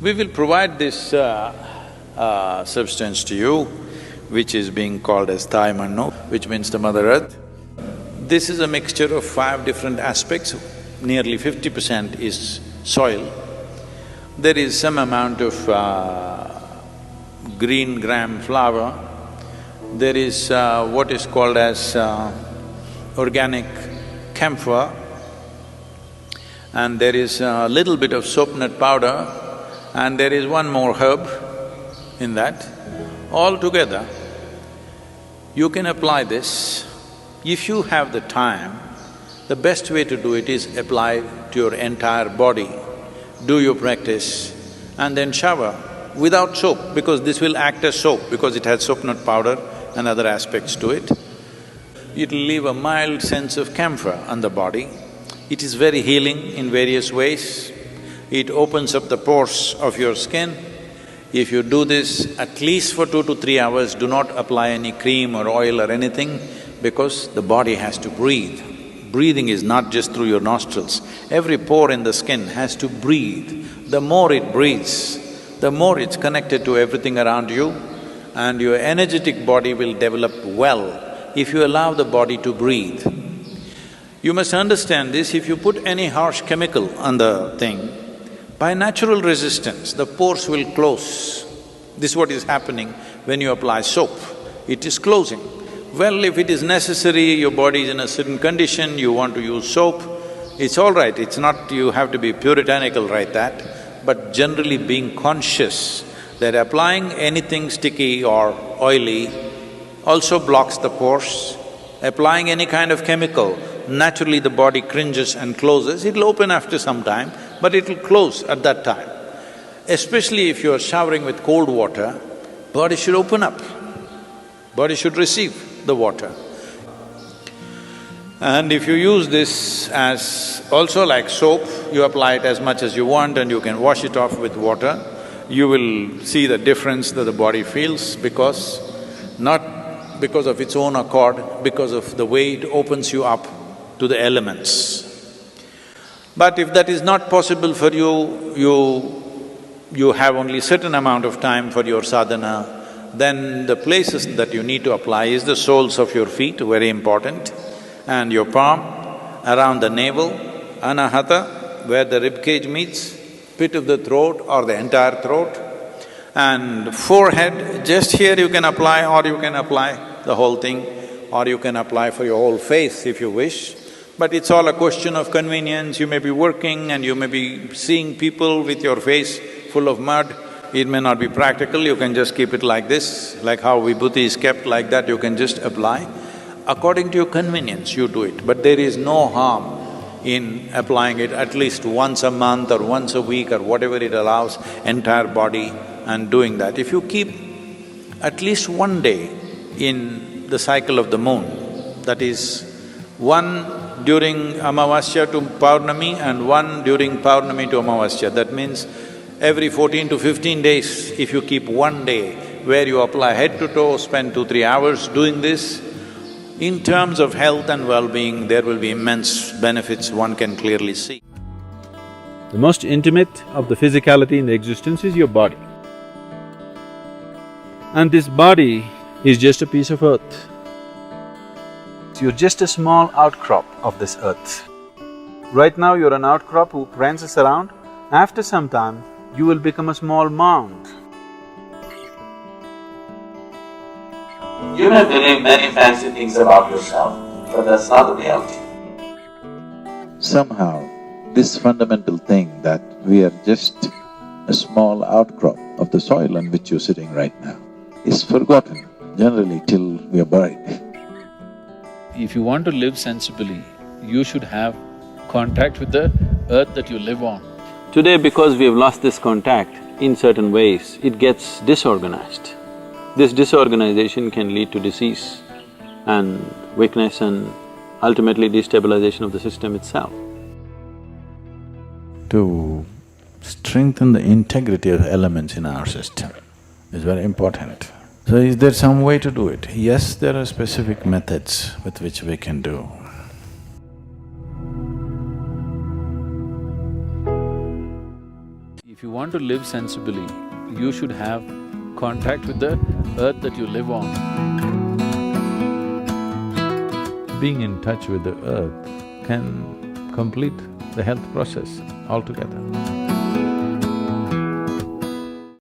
We will provide this substance to you, which is being called as Thai Mannu, which means the Mother Earth. This is a mixture of 5 different aspects, nearly 50% is soil. There is some amount of green gram flour. There is what is called as organic camphor, and there is a little bit of soap nut powder, and there is one more herb in that. All together, you can apply this. If you have the time, the best way to do it is apply to your entire body. Do your practice and then shower without soap, because this will act as soap because it has soap nut powder and other aspects to it. It'll leave a mild sense of camphor on the body. It is very healing in various ways. It opens up the pores of your skin. If you do this at least for 2 to 3 hours, do not apply any cream or oil or anything, because the body has to breathe. Breathing is not just through your nostrils. Every pore in the skin has to breathe. The more it breathes, the more it's connected to everything around you, and your energetic body will develop well if you allow the body to breathe. You must understand this, if you put any harsh chemical on the thing, by natural resistance, the pores will close. This is what is happening when you apply soap, it is closing. Well, if it is necessary, your body is in a certain condition, you want to use soap, it's all right, it's not… you have to be puritanical like that, but generally being conscious that applying anything sticky or oily also blocks the pores. Applying any kind of chemical, naturally the body cringes and closes. It'll open after some time, but it'll close at that time. Especially if you're showering with cold water, body should open up, body should receive the water. And if you use this as also like soap, you apply it as much as you want and you can wash it off with water, you will see the difference that the body feels, because… not because of its own accord, because of the way it opens you up to the elements. But if that is not possible for you, you have only certain amount of time for your sadhana, then the places that you need to apply is the soles of your feet, very important, and your palm, around the navel, anahata, where the rib cage meets, pit of the throat or the entire throat, and forehead, just here you can apply, or you can apply the whole thing, or you can apply for your whole face if you wish. But it's all a question of convenience. You may be working and you may be seeing people with your face full of mud. It may not be practical, you can just keep it like this, like how vibhuti is kept like that, you can just apply. According to your convenience, you do it, but there is no harm in applying it at least once a month or once a week or whatever it allows, entire body, and doing that. If you keep at least one day in the cycle of the moon, that is, one during Amavasya to Paurnami and one during Paurnami to Amavasya, that means every 14 to 15 days, if you keep one day where you apply head to toe, spend 2-3 hours doing this, in terms of health and well-being, there will be immense benefits one can clearly see. The most intimate of the physicality in the existence is your body. And this body is just a piece of earth. You're just a small outcrop of this earth. Right now you're an outcrop who prances around. After some time, you will become a small mound. You may believe many fancy things about yourself, but that's not the reality. Somehow, this fundamental thing that we are just a small outcrop of the soil on which you're sitting right now is forgotten, generally till we are buried. If you want to live sensibly, you should have contact with the earth that you live on. Today, because we have lost this contact in certain ways, it gets disorganized. This disorganization can lead to disease and weakness and ultimately destabilization of the system itself. To strengthen the integrity of elements in our system is very important. So is there some way to do it? Yes, there are specific methods with which we can do. If If you want to live sensibly, you should have contact with the earth that you live on. Being in touch with the earth can complete the health process altogether.